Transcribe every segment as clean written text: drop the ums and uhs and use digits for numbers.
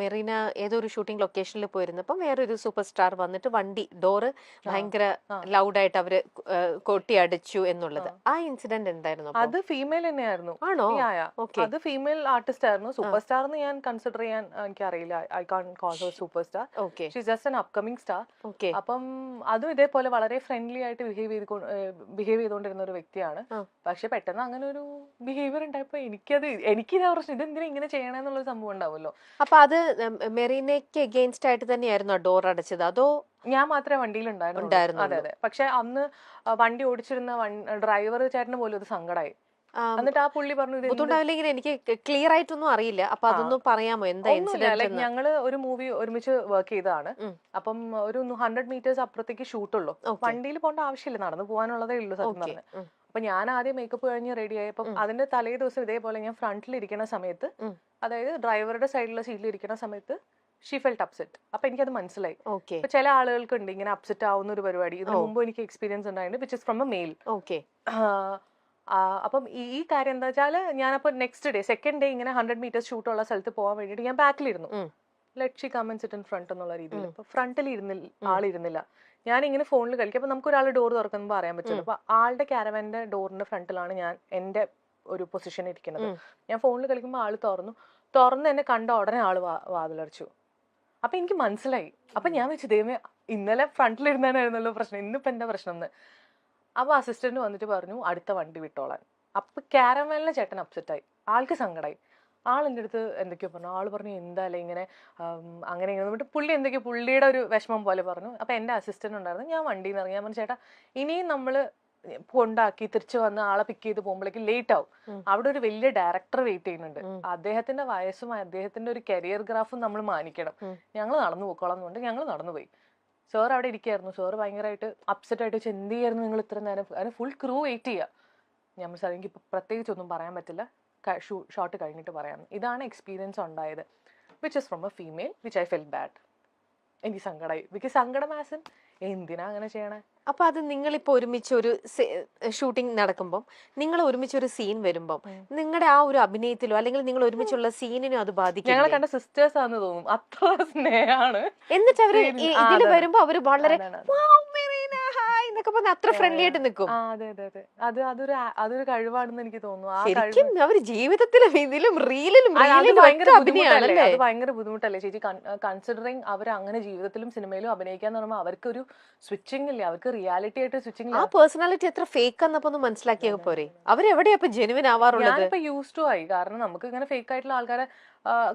മെറീന ഏതോ ഒരു ഷൂട്ടിംഗ് ലൊക്കേഷനിൽ പോയിരുന്നപ്പം വേറൊരു സൂപ്പർ സ്റ്റാർ വന്നിട്ട് വണ്ടി ഡോറ് ഭയങ്കര ലൗഡായിട്ട് അവര് കൊട്ടി അടിച്ചു എന്നുള്ളത്. ആ ഇൻസിഡന്റ് എന്തായിരുന്നു? അത് ഫീമെയിൽ തന്നെയായിരുന്നു. ആണോ? അത് ഫീമെയിൽ ആർട്ടിസ്റ്റ് ആയിരുന്നു. സൂപ്പർ സ്റ്റാർ എന്ന് ഞാൻ കൺസിഡർ ചെയ്യാൻ എനിക്ക് അറിയില്ല. I can call her super star. She is just an upcoming star. അപ്പം അതും ഇതേപോലെ വളരെ ഫ്രണ്ട്ലി ആയിട്ട് ബിഹേവ് ചെയ്തുകൊണ്ടിരുന്ന ഒരു വ്യക്തിയാണ്. പക്ഷെ പെട്ടെന്ന് അങ്ങനെ ഒരു ബിഹേവിയർ ഉണ്ടായപ്പോ എനിക്കിതാ പ്രശ്നം, ഇതെന്തിനാ ഇങ്ങനെ ചെയ്യണമെന്നുള്ള സംഭവം ഉണ്ടാവുമല്ലോ. അപ്പൊ അത് മെറീനയ്ക്ക് എഗെയിൻസ്റ്റ് ആയിട്ട് തന്നെയായിരുന്നു ആ ഡോർ അടച്ചത്, അതോ? ഞാൻ മാത്രമേ വണ്ടിയിലുണ്ടായിരുന്നു. അതെ അതെ. പക്ഷെ അന്ന് വണ്ടി ഓടിച്ചിരുന്ന ഡ്രൈവർ ചേട്ടന് പോലും അത് സങ്കടമായി. എന്നിട്ട് ആ പുള്ളി പറഞ്ഞു ബുദ്ധിമുട്ടാവില്ലെങ്കിൽ എനിക്ക് ക്ലിയർ ആയിട്ടൊന്നും അറിയില്ല, അപ്പൊ അതൊന്നും പറയാമോ? എന്താ ഇൻസിഡന്റ്? ഞങ്ങള് ഒരു മൂവി ഒരുമിച്ച് വർക്ക് ചെയ്തതാണ്. അപ്പം ഒരു 100 മീറ്റേഴ്സ് അപ്പുറത്തേക്ക് ഷൂട്ടുള്ളൂ. വണ്ടിയിൽ പോകേണ്ട ആവശ്യമില്ല, നടന്നു പോകാനുള്ളതേ ഉള്ളൂ സത്യം പറഞ്ഞ്. അപ്പൊ ഞാൻ ആദ്യം മേക്കപ്പ് കഴിഞ്ഞ് റെഡി ആയപ്പം അതിന്റെ തലേ ദിവസം ഇതേപോലെ ഞാൻ ഫ്രണ്ടിൽ ഇരിക്കുന്ന സമയത്ത്, അതായത് ഡ്രൈവറുടെ സൈഡിലുള്ള സീറ്റിൽ ഇരിക്കുന്ന സമയത്ത് ഷീ ഫെൽറ്റ് അപ്സെറ്റ്. അപ്പൊ എനിക്കത് മനസ്സിലായി. ഇപ്പൊ ചില ആളുകൾക്ക് ഉണ്ട് ഇങ്ങനെ അപ്സെറ്റ് ആവുന്ന ഒരു പരിപാടി. ഇതിനു മുമ്പ് എനിക്ക് എക്സ്പീരിയൻസ് ഉണ്ടായിരുന്നു, which is from a male. അപ്പം ഈ കാര്യം എന്താ വെച്ചാല്, ഞാനപ്പോ നെക്സ്റ്റ് ഡേ സെക്കൻഡ് ഡേ ഇങ്ങനെ 100 മീറ്റേഴ്സ് ഷൂട്ടുള്ള സ്ഥലത്ത് പോകാൻ വേണ്ടിയിട്ട് ഞാൻ ബാക്കിലിരുന്നു. Let she come and sit in front എന്നുള്ള രീതിയിൽ. അപ്പൊ ഫ്രണ്ടിൽ ആളിരുന്നില്ല. ഞാൻ ഇങ്ങനെ ഫോണിൽ കളിക്കും. അപ്പൊ നമുക്ക് ഒരാൾ ഡോർ തുറക്കുമ്പോൾ അറിയാൻ പറ്റില്ല. അപ്പൊ ആളുടെ ക്യാരവാന്റെ ഡോറിന്റെ ഫ്രണ്ടിലാണ് ഞാൻ എന്റെ ഒരു പൊസിഷൻ ഇരിക്കുന്നത്. ഞാൻ ഫോണിൽ കളിക്കുമ്പോൾ ആള് തുറന്ന് എന്നെ കണ്ട ഉടനെ ആള് വാതിലടച്ചു. അപ്പൊ എനിക്ക് മനസ്സിലായി. അപ്പൊ ഞാൻ വെച്ചു, ദൈവമേ, ഇന്നലെ ഫ്രണ്ടിലിരുന്നായിരുന്നല്ലോ പ്രശ്നം, ഇന്നിപ്പോ എന്താ പ്രശ്നം എന്ന്. അപ്പൊ അസിസ്റ്റന്റ് വന്നിട്ട് പറഞ്ഞു അടുത്ത വണ്ടി വിട്ടോളാൻ. അപ്പൊ ക്യാരവാനിലെ ചേട്ടൻ അപ്സെറ്റായി, ആൾക്ക് സങ്കടമായി. ആളെൻ്റെ അടുത്ത് എന്തൊക്കെയോ പറഞ്ഞു. ആള് പറഞ്ഞു എന്തായാലും ഇങ്ങനെ അങ്ങനെ ഇങ്ങനെ പുള്ളി എന്തൊക്കെയോ പുള്ളിയുടെ ഒരു വിഷമം പോലെ പറഞ്ഞു. അപ്പൊ എന്റെ അസിസ്റ്റന്റ് ഉണ്ടായിരുന്നു. ഞാൻ വണ്ടിയിൽ നിന്ന് ഇറങ്ങി. ഞാൻ പറഞ്ഞു, ചേട്ടാ ഇനിയും നമ്മള് കൊണ്ടാക്കി തിരിച്ചു വന്ന് ആളെ പിക്ക് ചെയ്ത് പോകുമ്പോഴേക്കും ലേറ്റ് ആവും. അവിടെ ഒരു വലിയ ഡയറക്ടർ വെയിറ്റ് ചെയ്യുന്നുണ്ട്. അദ്ദേഹത്തിന്റെ വയസ്സും അദ്ദേഹത്തിന്റെ ഒരു കരിയർ ഗ്രാഫും നമ്മൾ മാനിക്കണം. ഞങ്ങൾ നടന്നു പോയിക്കോളാം എന്നുകൊണ്ട് ഞങ്ങൾ നടന്നുപോയി. സാർ അവിടെ ഇരിക്കുകയായിരുന്നു. സാർ ഭയങ്കരമായിട്ട് അപ്സെറ്റ് ആയിട്ട് വെച്ച്, എന്ത് ചെയ്യായിരുന്നു നിങ്ങൾ ഇത്ര നേരം, അതിന് ഫുൾ ക്രൂ വെയിറ്റ് ചെയ്യുക. ഞാൻ സാർ എനിക്ക് ഇപ്പൊ പ്രത്യേകിച്ച് ഒന്നും പറയാൻ പറ്റില്ല, ഷോട്ട് കഴിഞ്ഞിട്ട് പറയാം. ഇതാണ് എക്സ്പീരിയൻസ് ഉണ്ടായത്, which is from A female, which I felt bad. എനിക്ക് സങ്കടമായി. ബിക്കോസ് സങ്കടം ആസൻ എന്തിനാ അങ്ങനെ ചെയ്യണേ. അപ്പൊ അത് നിങ്ങളിപ്പോ ഒരുമിച്ച് ഒരു ഷൂട്ടിംഗ് നടക്കുമ്പോൾ, നിങ്ങൾ ഒരുമിച്ച് ഒരു സീൻ വരുമ്പോൾ നിങ്ങളുടെ ആ ഒരു അഭിനയത്തിലോ അല്ലെങ്കിൽ നിങ്ങൾ ഒരുമിച്ചുള്ള സീനിനോ അത് ബാധിക്കും? ഞങ്ങളെ കണ്ട സിസ്റ്റേഴ്സ് ആണെന്ന് തോന്നും, അത്ര സ്നേഹമാണ്. എന്നിട്ട് അവര് ഇതിൽ വരുമ്പോ അവര് വളരെ അത്ര ഫ്രണ്ട്ലി ആയിട്ട് നിൽക്കും. അതെ അതെ അതെ. അതൊരു കഴിവാണെന്ന് എനിക്ക് തോന്നുന്നു. ശരിക്കും അവര് ജീവിതത്തിലും ഇതിലും റീലിലും ഭയങ്കര ബുദ്ധിമുട്ടല്ലേ ചേച്ചി, കൺസിഡറിങ് അവർ അങ്ങനെ ജീവിതത്തിലും സിനിമയിലും അഭിനയിക്കാന്ന് പറയുമ്പോൾ അവർക്കൊരു സ്വിച്ചിങ് ഇല്ലേ, അവർക്ക് റിയാലിറ്റി ആയിട്ട് സ്വിച്ചിങ്. ആ പേഴ്സണാലിറ്റി എത്ര ഫേക്ക് എന്നപ്പോ ഒന്ന് മനസ്സിലാക്കിയ പോരെ. അവരെവിടെയാ ജെനുവിൻ ആവാറുള്ളത്? ഞാനിപ്പോ യൂസ് ടു ആയി. കാരണം നമുക്ക് ഇങ്ങനെ ഫേക്ക് ആയിട്ടുള്ള ആൾക്കാരെ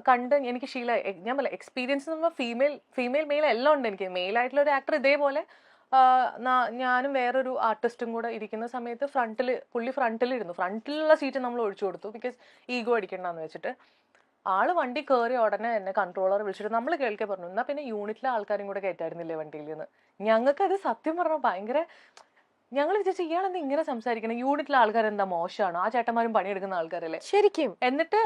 കണ്ട് എനിക്ക് ശീലമായി. ഞാൻ പറയാം, എക്സ്പീരിയൻസ് ഫീമെയിൽ മെയിൽ എല്ലാം ഉണ്ട് എനിക്ക്. മെയിൽ ആയിട്ടുള്ള ഒരു ആക്ടർ ഇതേപോലെ ഞാനും വേറൊരു ആർട്ടിസ്റ്റും കൂടെ ഇരിക്കുന്ന സമയത്ത് പുള്ളി ഫ്രണ്ടിലിരുന്നു. ഫ്രണ്ടിലുള്ള സീറ്റ് നമ്മൾ ഒഴിച്ചു കൊടുത്തു, ബിക്കോസ് ഈഗോ അടിക്കണ്ടെന്ന് വെച്ചിട്ട്. ആള് വണ്ടി കയറി ഉടനെ എന്നെ കൺട്രോളർ വിളിച്ചിട്ട് നമ്മൾ കേൾക്കെ പറഞ്ഞു, എന്നാ പിന്നെ യൂണിറ്റിലെ ആൾക്കാരും കൂടെ കയറ്റായിരുന്നില്ലേ വണ്ടിയിൽ നിന്ന്. ഞങ്ങൾക്കത് സത്യം പറഞ്ഞാൽ ഭയങ്കര, ഞങ്ങൾ വിചാരിച്ചു ഇയാളെന്താ ഇങ്ങനെ സംസാരിക്കണം, യൂണിറ്റിലെ ആൾക്കാരെന്താ മോശമാണോ, ആ ചേട്ടന്മാരും പണിയെടുക്കുന്ന ആൾക്കാരല്ലേ ശരിക്കും. എന്നിട്ട്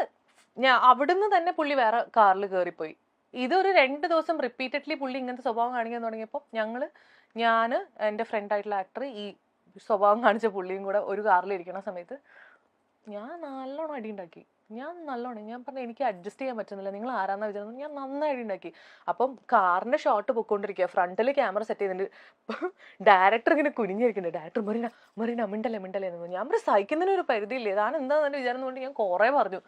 അവിടുന്ന് തന്നെ പുള്ളി വേറെ കാറിൽ കയറിപ്പോയി. ഇതൊരു 2 ദിവസം റിപ്പീറ്റഡ്ലി പുള്ളി ഇങ്ങനത്തെ സ്വഭാവം കാണിക്കാൻ തുടങ്ങിയപ്പോൾ ഞാൻ എൻ്റെ ഫ്രണ്ട് ആയിട്ടുള്ള ആക്ടർ ഈ സ്വഭാവം കാണിച്ച പുള്ളിയും കൂടെ ഒരു കാറിൽ ഇരിക്കുന്ന സമയത്ത് ഞാൻ നല്ലോണം അടിയുണ്ടാക്കി. ഞാൻ പറഞ്ഞു എനിക്ക് അഡ്ജസ്റ്റ് ചെയ്യാൻ പറ്റുന്നില്ല, നിങ്ങൾ ആരാന്നാ വിചാരിച്ചത്. ഞാൻ നന്നായി അടിയുണ്ടാക്കി. അപ്പം കാറിന്റെ ഷോട്ട് പൊക്കോണ്ടിരിക്കുക, ഫ്രണ്ടിൽ ക്യാമറ സെറ്റ് ചെയ്തിട്ടുണ്ട്. ഡയറക്ടർ ഇങ്ങനെ കുനിഞ്ഞിരിക്കുന്നുണ്ട്. ഡയറക്ടർ മറീന മിണ്ടല്ലേ എന്ന്. ഞാൻ പറഞ്ഞു സഹിക്കുന്നതിന് ഒരു പരിധിയില്ലേ, ഇതാണ് എന്താണെന്ന് വിചാരിച്ചുകൊണ്ട് ഞാൻ കുറെ പറഞ്ഞു.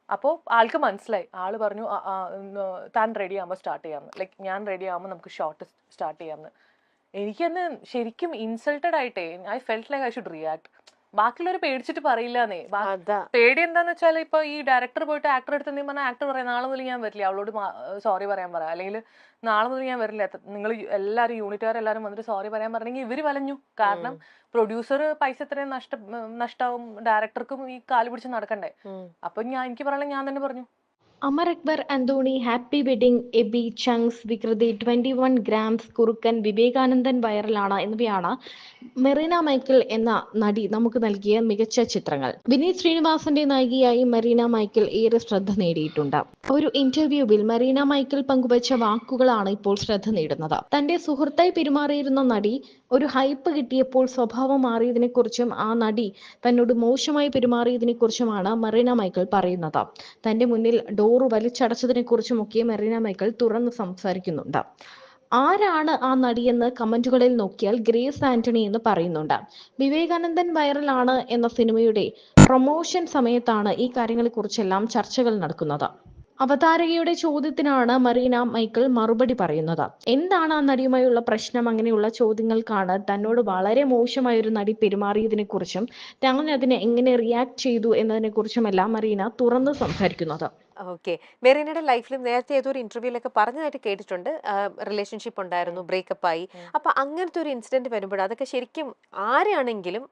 അപ്പോൾ ആൾക്ക് മനസ്സിലായി. ആള് പറഞ്ഞു താൻ റെഡി ആകുമ്പോൾ സ്റ്റാർട്ട് ചെയ്യാമെന്ന്. ലൈക്ക് ഞാൻ റെഡി ആകുമ്പോൾ നമുക്ക് ഷോട്ട് സ്റ്റാർട്ട് ചെയ്യാമെന്ന്. എനിക്കന്ന് ശരിക്കും ഇൻസൾട്ടഡ് ആയിട്ടേ, I felt like I should react. ബാക്കിയുള്ളവർ പേടിച്ചിട്ട് പറയില്ലാന്നേ. പേടി എന്താന്ന് വെച്ചാൽ ഇപ്പൊ ഈ ഡയറക്ടർ പോയിട്ട് ആക്ടർ എടുത്ത് എന്തെങ്കിലും പറഞ്ഞാൽ ആക്ടർ പറയാം നാളെ മുതൽ ഞാൻ വരില്ല, അവളോട് സോറി പറയാൻ പറയാം, അല്ലെങ്കിൽ നാളെ മുതൽ ഞാൻ വരില്ല, നിങ്ങൾ എല്ലാവരും യൂണിറ്റുകാരെല്ലാവരും വന്നിട്ട് സോറി പറയാൻ പറഞ്ഞെങ്കിൽ ഇവര് വലഞ്ഞു. കാരണം പ്രൊഡ്യൂസർ പൈസ എത്രയും നഷ്ടാവും, ഡയറക്ടർക്കും ഈ കാല് പിടിച്ച് നടക്കണ്ടേ. അപ്പൊ എനിക്ക് പറയാനുള്ള ഞാൻ തന്നെ പറഞ്ഞു. അമർ അക്ബർ അന്തോണി, ഹാപ്പി വെഡിങ്, എബി, ചങ്സ്, വികൃതി, 21 ഗ്രാംസ്, കുറുക്കൻ, വിവേകാനന്ദൻ വൈറലാണ് എന്നിവയാണ് മെറീന മൈക്കിൾ എന്ന നടി നമുക്ക് നൽകിയ മികച്ച ചിത്രങ്ങൾ. വിനീത് ശ്രീനിവാസന്റെ നായികയായി മെറീന മൈക്കിൾ ഏറെ ശ്രദ്ധ നേടിയിട്ടുണ്ട്. ഒരു ഇന്റർവ്യൂവിൽ മെറീന മൈക്കിൾ പങ്കുവച്ച വാക്കുകളാണ് ഇപ്പോൾ ശ്രദ്ധ നേടുന്നത്. തന്റെ സുഹൃത്തായി പെരുമാറിയിരുന്ന നടി ഒരു ഹൈപ്പ് കിട്ടിയപ്പോൾ സ്വഭാവം മാറിയതിനെക്കുറിച്ചും ആ നടി തന്നോട് മോശമായി പെരുമാറിയതിനെക്കുറിച്ചുമാണ് മെറീന മൈക്കിൾ പറയുന്നത്. തന്റെ മുന്നിൽ ഡോറ് വലിച്ചടച്ചതിനെക്കുറിച്ചുമൊക്കെ മെറീന മൈക്കിൾ തുറന്ന് സംസാരിക്കുന്നുണ്ട്. ആരാണ് ആ നടിയെന്ന് കമന്റുകളിൽ നോക്കിയാൽ ഗ്രേസ് ആന്റണി എന്ന് പറയുന്നുണ്ട്. വിവേകാനന്ദൻ വൈറലാണ് എന്ന സിനിമയുടെ പ്രൊമോഷൻ സമയത്താണ് ഈ കാര്യങ്ങളെക്കുറിച്ചെല്ലാം ചർച്ചകൾ നടക്കുന്നത്. അവതാരകയുടെ ചോദ്യത്തിനാണ് മറീന മൈക്കിൾ മറുപടി പറയുന്നത്. എന്താണ് ആ നടിയുമായുള്ള പ്രശ്നം? അങ്ങനെയുള്ള ചോദ്യങ്ങൾക്കാണ് തന്നോട് വളരെ മോശമായ ഒരു നടി പെരുമാറിയതിനെക്കുറിച്ചും താൻ അതിനെ എങ്ങനെ റിയാക്ട് ചെയ്തു എന്നതിനെക്കുറിച്ചുമെല്ലാം മറീന തുറന്ന് സംസാരിക്കുന്നത്. ഓക്കെ. മെറീനയുടെ ലൈഫിൽ നേരത്തെ ഏതോ ഒരു ഇന്റർവ്യൂലൊക്കെ പറഞ്ഞതായിട്ട് കേട്ടിട്ടുണ്ട്. റിലേഷൻഷിപ്പ് ഉണ്ടായിരുന്നു, ബ്രേക്കപ്പ് ആയി. അപ്പൊ അങ്ങനത്തെ ഒരു ഇൻസിഡന്റ് വരുമ്പോൾ അതൊക്കെ ശരിക്കും ആരാണെങ്കിലും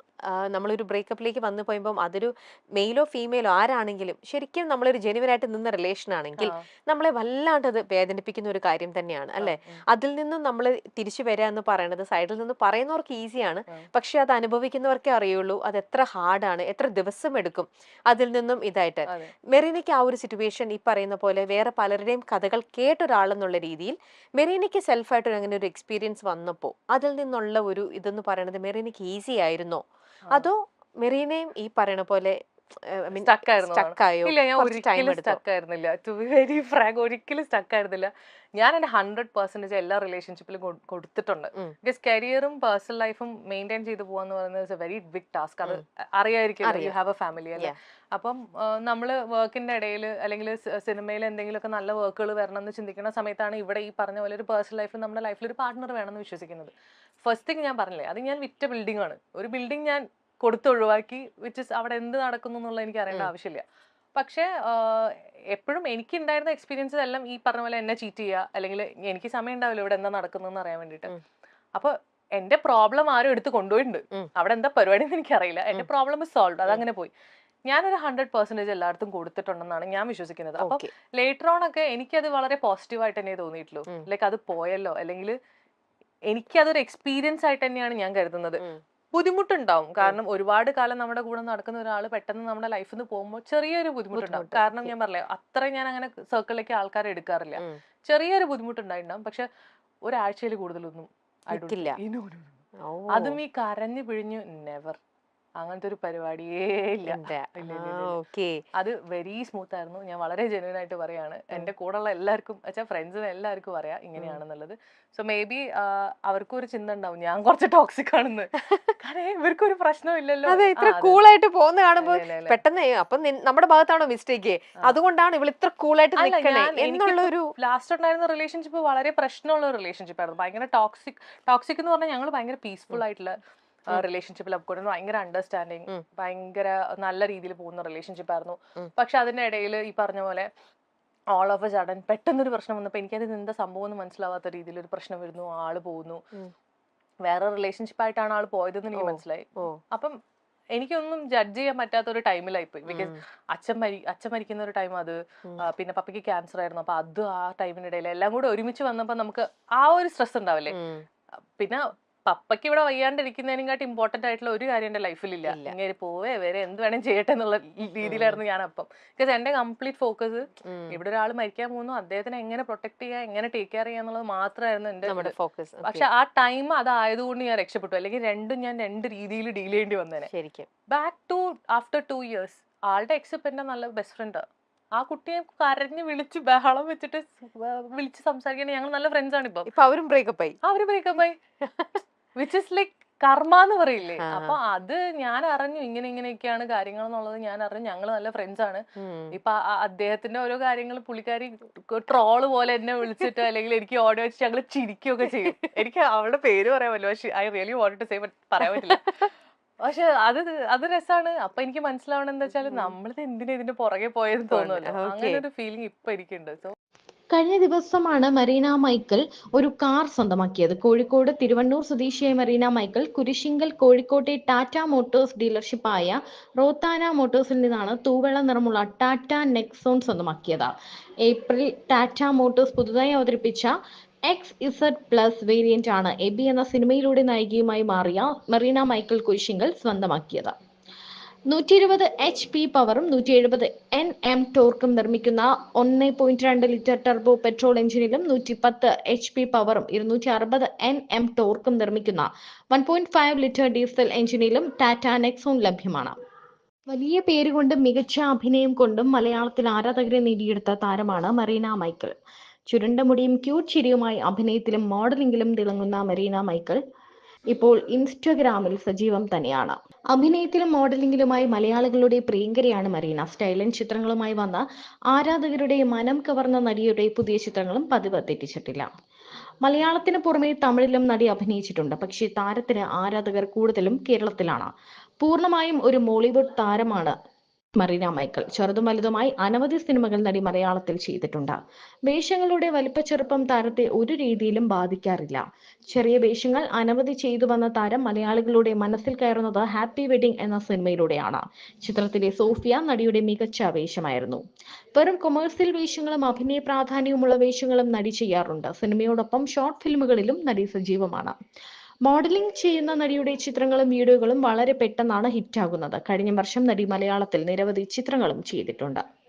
നമ്മളൊരു ബ്രേക്കപ്പിലേക്ക് വന്നു പോയുമ്പോൾ അതൊരു മെയിലോ ഫീമെയിലോ ആരാണെങ്കിലും ശരിക്കും നമ്മളൊരു ജെനുവനായിട്ട് നിന്ന റിലേഷൻ ആണെങ്കിൽ നമ്മളെ വല്ലാണ്ട് അത് വേദനിപ്പിക്കുന്ന ഒരു കാര്യം തന്നെയാണ് അല്ലെ. അതിൽ നിന്നും നമ്മൾ തിരിച്ചു വരിക എന്ന് പറയുന്നത് സൈഡിൽ നിന്ന് പറയുന്നവർക്ക് ഈസിയാണ്, പക്ഷെ അത് അനുഭവിക്കുന്നവർക്കേ അറിയുള്ളൂ അത് എത്ര ഹാർഡാണ്, എത്ര ദിവസം എടുക്കും അതിൽ നിന്നും ഇതായിട്ട്. മെറീനയ്ക്ക് ആ ഒരു സിറ്റുവേഷൻ ഈ പറയുന്ന പോലെ വേറെ പലരുടെയും കഥകൾ കേട്ടൊരാളെന്നുള്ള രീതിയിൽ മെറീനയ്ക്ക് സെൽഫായിട്ട് അങ്ങനെ ഒരു എക്സ്പീരിയൻസ് വന്നപ്പോൾ അതിൽ നിന്നുള്ള ഒരു ഇതെന്ന് പറയുന്നത് മെറീനയ്ക്ക് ഈസി ആയിരുന്നോ, അതോ മെറീനയും ഈ പറയുന്ന പോലെ സ്റ്റക്കായോ? ഇല്ല, ഞാൻ ഒരിക്കലും സ്റ്റക്ക് ആയിരുന്നില്ല. ടു ബി വെരി ഫ്രാങ്ക്, ഒരിക്കലും സ്റ്റക്ക് ആയിരുന്നില്ല. ഞാൻ എൻ്റെ 100% എല്ലാ റിലേഷൻഷിപ്പിലും കൊടുത്തിട്ടുണ്ട്. ബിക്കോസ് കരിയറും പേഴ്സണൽ ലൈഫും മെയിൻറ്റെയിൻ ചെയ്ത് പോകാന്ന് പറയുന്നത് വെരി ബിഗ് ടാസ്ക്. അത് അറിയായിരിക്കും, യു ഹാവ് എ ഫാമിലി അല്ലേ. അപ്പം നമ്മൾ വർക്കിന്റെ ഇടയിൽ അല്ലെങ്കിൽ സിനിമയിൽ എന്തെങ്കിലുമൊക്കെ നല്ല വർക്കുകൾ വരണം എന്ന് ചിന്തിക്കുന്ന സമയത്താണ് ഇവിടെ ഈ പറഞ്ഞ പോലെ ഒരു പേഴ്സണൽ ലൈഫിൽ നമ്മുടെ ലൈഫിൽ ഒരു പാർട്ട്ണർ വേണമെന്ന് വിശ്വസിക്കുന്നത്. ഫസ്റ്റ് തിങ് ഞാൻ പറഞ്ഞില്ലേ, അത് ഞാൻ വിറ്റ ബിൽഡിംഗ് ആണ്. ഒരു ബിൽഡിംഗ് ഞാൻ കൊടുത്തൊഴിവാക്കി, വിച്ച് ഇസ് അവിടെ എന്ത് നടക്കുന്നു എന്നുള്ളത് എനിക്ക് അറിയേണ്ട ആവശ്യമില്ല. പക്ഷേ എപ്പോഴും എനിക്ക് ഉണ്ടായിരുന്ന എക്സ്പീരിയൻസ് എല്ലാം ഈ പറഞ്ഞ പോലെ എന്നെ ചീറ്റ് ചെയ്യുക, അല്ലെങ്കിൽ എനിക്ക് സമയം ഉണ്ടാവില്ല ഇവിടെ എന്താ നടക്കുന്നതെന്ന് അറിയാൻ വേണ്ടിയിട്ട്. അപ്പൊ എന്റെ പ്രോബ്ലം ആരും എടുത്ത് കൊണ്ടുപോയിട്ടുണ്ട്, അവിടെ എന്താ പരിപാടി എന്ന് എനിക്കറിയില്ല. എന്റെ പ്രോബ്ലം സോൾവ്, അതങ്ങനെ പോയി. ഞാനൊരു 100% എല്ലായിടത്തും കൊടുത്തിട്ടുണ്ടെന്നാണ് ഞാൻ വിശ്വസിക്കുന്നത്. അപ്പൊ ലേറ്റർ ഓൺ ഒക്കെ എനിക്കത് വളരെ പോസിറ്റീവായിട്ട് തന്നെ തോന്നിയിട്ടുള്ളൂ. ലൈക്ക് അത് പോയല്ലോ, അല്ലെങ്കിൽ എനിക്കതൊരു എക്സ്പീരിയൻസ് ആയിട്ട് തന്നെയാണ് ഞാൻ കരുതുന്നത്. ബുദ്ധിമുട്ടുണ്ടാവും, കാരണം ഒരുപാട് കാലം നമ്മുടെ കൂടെ നടക്കുന്ന ഒരാൾ പെട്ടെന്ന് നമ്മുടെ ലൈഫിൽ നിന്ന് പോകുമ്പോൾ ചെറിയൊരു ബുദ്ധിമുട്ടുണ്ടാവും. കാരണം ഞാൻ പറഞ്ഞില്ലേ, അത്ര ഞാൻ അങ്ങനെ സർക്കിളിലേക്ക് ആൾക്കാരെ എടുക്കാറില്ല. ചെറിയൊരു ബുദ്ധിമുട്ടുണ്ടായിട്ടുണ്ടാവും, പക്ഷെ ഒരാഴ്ചയിൽ കൂടുതലൊന്നും അതും ഈ കരഞ്ഞു പിഴിഞ്ഞു നെവർ, അങ്ങനത്തെ ഒരു പരിപാടിയേ ഇല്ല. അത് വെരി സ്മൂത്ത് ആയിരുന്നു. ഞാൻ വളരെ ജെന്യൂൻ ആയിട്ട് പറയാണ്. എന്റെ കൂടെയുള്ള എല്ലാവർക്കും വെച്ചാൽ ഫ്രണ്ട്സിന് എല്ലാവർക്കും പറയാം ഇങ്ങനെയാണെന്നുള്ളത്. സോ മേ ബി അവർക്കും ഒരു ചിന്ത ഉണ്ടാവും ഞാൻ കുറച്ച് ടോക്സിക് ആണെന്ന്. കാരണം ഇവർക്കൊരു പ്രശ്നം ഇല്ലല്ലോ. അതെ, ഇത്ര കൂളായിട്ട് പോകുന്ന കാണുമ്പോൾ പെട്ടെന്ന് അപ്പൊ നമ്മുടെ ഭാഗത്താണോ മിസ്റ്റേക്ക്, അതുകൊണ്ടാണ് ഇവൾ ഇത്ര കൂളായിട്ട് നിൽക്കണേ എന്നുള്ളൊരു. ലാസ്റ്റ് ഉണ്ടായിരുന്ന റിലേഷൻഷിപ്പ് വളരെ പ്രശ്നമുള്ള റിലേഷൻഷിപ്പ് ആയിരുന്നു. ഭയങ്കര ടോക്സിക് എന്ന് പറഞ്ഞാൽ ഞങ്ങൾ ഭയങ്കര പീസ്ഫുൾ ആയിട്ടുള്ള റിലേഷൻഷിപ്പിൽ അപ്കൊണ്ട് ഭയങ്കര അണ്ടർസ്റ്റാൻഡിങ്, ഭയങ്കര നല്ല രീതിയിൽ പോകുന്ന റിലേഷൻഷിപ്പ് ആയിരുന്നു. പക്ഷെ അതിന്റെ ഇടയിൽ ഈ പറഞ്ഞ പോലെ ഓൾ ഓഫ് എ സഡൻ പെട്ടെന്നൊരു പ്രശ്നം വന്നപ്പോൾ എനിക്കത് എന്താ സംഭവം എന്ന് മനസ്സിലാവാത്ത രീതിയിൽ ഒരു പ്രശ്നം വരുന്നു, ആള് പോകുന്നു. വേറെ റിലേഷൻഷിപ്പ് ആയിട്ടാണ് ആള് പോയതെന്ന് എനിക്ക് മനസ്സിലായി. അപ്പം എനിക്കൊന്നും ജഡ്ജ് ചെയ്യാൻ പറ്റാത്ത ഒരു ടൈമിലായിപ്പോയി. ബിക്കോസ് അച്ഛൻ മരിക്കുന്ന ഒരു ടൈം, അത് പിന്നെ പപ്പയ്ക്ക് ക്യാൻസർ ആയിരുന്നു. അപ്പൊ അത് ആ ടൈമിനിടയിൽ എല്ലാം കൂടെ ഒരുമിച്ച് വന്നപ്പോ നമുക്ക് ആ ഒരു സ്ട്രെസ് ഉണ്ടാവില്ലേ. പിന്നെ പപ്പയ്ക്ക് ഇവിടെ വയ്യാണ്ടിരിക്കുന്നതിനെക്കാട്ടി ഇമ്പോർട്ടന്റ് ആയിട്ടുള്ള ഒരു കാര്യം എന്റെ ലൈഫിലില്ല. ഇങ്ങനെ പോവേ വരെ എന്ത് വേണം ചെയ്യട്ടെ എന്നുള്ള രീതിയിലായിരുന്നു ഞാൻ അപ്പം. ബിക്കോസ് എന്റെ കംപ്ലീറ്റ് ഫോക്കസ് ഇവിടെ ഒരാൾ മരിക്കാൻ പോകുന്നു, അദ്ദേഹത്തിനെ എങ്ങനെ പ്രൊട്ടക്ട് ചെയ്യുക, എങ്ങനെ ടേക്ക് കെയർ ചെയ്യുക എന്നുള്ളത് മാത്രമായിരുന്നു എന്റെ ഫോക്കസ്. പക്ഷെ ആ ടൈം അതായതുകൊണ്ട് ഞാൻ രക്ഷപ്പെട്ടു. അല്ലെങ്കിൽ ഞാൻ രണ്ട് രീതിയിൽ ഡീൽ ചെയ്യേണ്ടി വന്നേനെ. ശരിക്കും ബാക്ക് ടു ആഫ്റ്റർ 2 years ആളുടെ എക്സെപ്റ്റ് എന്റെ നല്ല ബെസ്റ്റ് ഫ്രണ്ട്. ആ കുട്ടിയെ കരഞ്ഞ് വിളിച്ച് ബഹളം വെച്ചിട്ട് വിളിച്ച് സംസാരിക്കാൻ ഞങ്ങൾ നല്ല ഫ്രണ്ട്സ് ആണ്. ഇപ്പൊ അവരും ബ്രേക്കപ്പ് ആയി വിച്ച് ഇസ് ലൈക്ക് കർമ്മ എന്ന് പറയില്ലേ. അപ്പൊ അത് ഞാൻ അറിഞ്ഞു, ഇങ്ങനെയൊക്കെയാണ് കാര്യങ്ങൾ എന്നുള്ളത് ഞാൻ അറിഞ്ഞു. ഞങ്ങള് നല്ല ഫ്രണ്ട്സ് ആണ്. ഇപ്പൊ അദ്ദേഹത്തിന്റെ ഓരോ കാര്യങ്ങൾ പുള്ളിക്കാരി ട്രോള് പോലെ എന്നെ വിളിച്ചിട്ട് അല്ലെങ്കിൽ എനിക്ക് ഓഡിയോ വെച്ച് ഞങ്ങൾ ചിരിക്കുകയൊക്കെ ചെയ്യും. എനിക്ക് അവളുടെ പേര് പറയാൻ പറ്റില്ല, പക്ഷെ I really wanted to say, but പറയാൻ പറ്റില്ല. പക്ഷെ അത് രസമാണ്. അപ്പൊ എനിക്ക് മനസ്സിലാവണം എന്താ വെച്ചാൽ നമ്മളിത് എന്തിനാ ഇതിന്റെ പുറകെ പോയെന്ന് തോന്നുമല്ലോ. അങ്ങനെ ഒരു ഫീലിംഗ് ഇപ്പൊ എനിക്കുണ്ട്. സോ കഴിഞ്ഞ ദിവസമാണ് മറീന മൈക്കിൾ ഒരു കാർ സ്വന്തമാക്കിയത്. കോഴിക്കോട് തിരുവണ്ണൂർ സ്വദേശിയായ മറീന മൈക്കിൾ കുരിശിങ്കൽ കോഴിക്കോട്ടെ ടാറ്റ മോട്ടോഴ്സ് ഡീലർഷിപ്പായ റോത്താന മോട്ടോഴ്സിൽ നിന്നാണ് തൂവെള്ള നിറമുള്ള ടാറ്റ നെക്സോൺ സ്വന്തമാക്കിയത്. ഏപ്രിൽ ടാറ്റ മോട്ടോഴ്സ് പുതുതായി അവതരിപ്പിച്ച XZ+ വേരിയന്റ് ആണ് എബി എന്ന സിനിമയിലൂടെ നായികയുമായി മാറിയ മറീന മൈക്കിൾ കുരിശിങ്കൽ സ്വന്തമാക്കിയത്. 120 HP പവറും 170 Nm ടോർക്കും നിർമ്മിക്കുന്ന 1.2 ലിറ്റർ ടർബോ പെട്രോൾ എഞ്ചിനിലും 110 HP പവറും 260 Nm ടോർക്കും നിർമ്മിക്കുന്ന 1.5 ലിറ്റർ ഡീസൽ എഞ്ചിനിലും ടാറ്റ നെക്സോൺ ലഭ്യമാണ്. വലിയ പേരുകൊണ്ടും മികച്ച അഭിനയം കൊണ്ടും മലയാളത്തിൽ ആരാധകരെ നേടിയെടുത്ത താരമാണ് മറീന മൈക്കൽ. ചുരുണ്ട മുടിയും ക്യൂട്ട് ചിരിയുമായി അഭിനയത്തിലും മോഡലിംഗിലും തിളങ്ങുന്ന മറീന മൈക്കൽ ഇപ്പോൾ ഇൻസ്റ്റഗ്രാമിൽ സജീവം തന്നെയാണ്. അഭിനയത്തിലും മോഡലിംഗിലുമായി മലയാളികളുടെ പ്രിയങ്കരിയാണ് മറീന. സ്റ്റൈലൻ ചിത്രങ്ങളുമായി വന്ന ആരാധകരുടെ മനം കവർന്ന നടിയുടെ പുതിയ ചിത്രങ്ങളും പതിവ് തെറ്റിച്ചിട്ടില്ല. മലയാളത്തിന് പുറമെ തമിഴിലും നടി അഭിനയിച്ചിട്ടുണ്ട്. പക്ഷേ താരത്തിന് ആരാധകർ കൂടുതലും കേരളത്തിലാണ്. പൂർണ്ണമായും ഒരു മോളിവുഡ് താരമാണ് മറീന മൈക്കൽ. ചെറുതും വലുതുമായി അനവധി സിനിമകൾ നടി മലയാളത്തിൽ ചെയ്തിട്ടുണ്ട്. വേഷങ്ങളുടെ വലിപ്പച്ചെറുപ്പം താരത്തെ ഒരു രീതിയിലും ബാധിക്കാറില്ല. ചെറിയ വേഷങ്ങൾ അനവധി ചെയ്തു വന്ന താരം മലയാളികളുടെ മനസ്സിൽ കയറുന്നത് ഹാപ്പി വെഡിങ് എന്ന സിനിമയിലൂടെയാണ്. ചിത്രത്തിലെ സോഫിയ നടിയുടെ മികച്ച വേഷമായിരുന്നു. വെറും കൊമേഴ്സ്യൽ വേഷങ്ങളും അഭിനയ പ്രാധാന്യവുമുള്ള വേഷങ്ങളും നടി ചെയ്യാറുണ്ട്. സിനിമയോടൊപ്പം ഷോർട്ട് ഫിലിമുകളിലും നടി സജീവമാണ്. മോഡലിംഗ് ചെയ്യുന്ന നടിയുടെ ചിത്രങ്ങളും വീഡിയോകളും വളരെ പെട്ടെന്നാണ് ഹിറ്റാകുന്നത്. കഴിഞ്ഞ വർഷം നടി മലയാളത്തിൽ നിരവധി ചിത്രങ്ങളും ചെയ്തിട്ടുണ്ട്.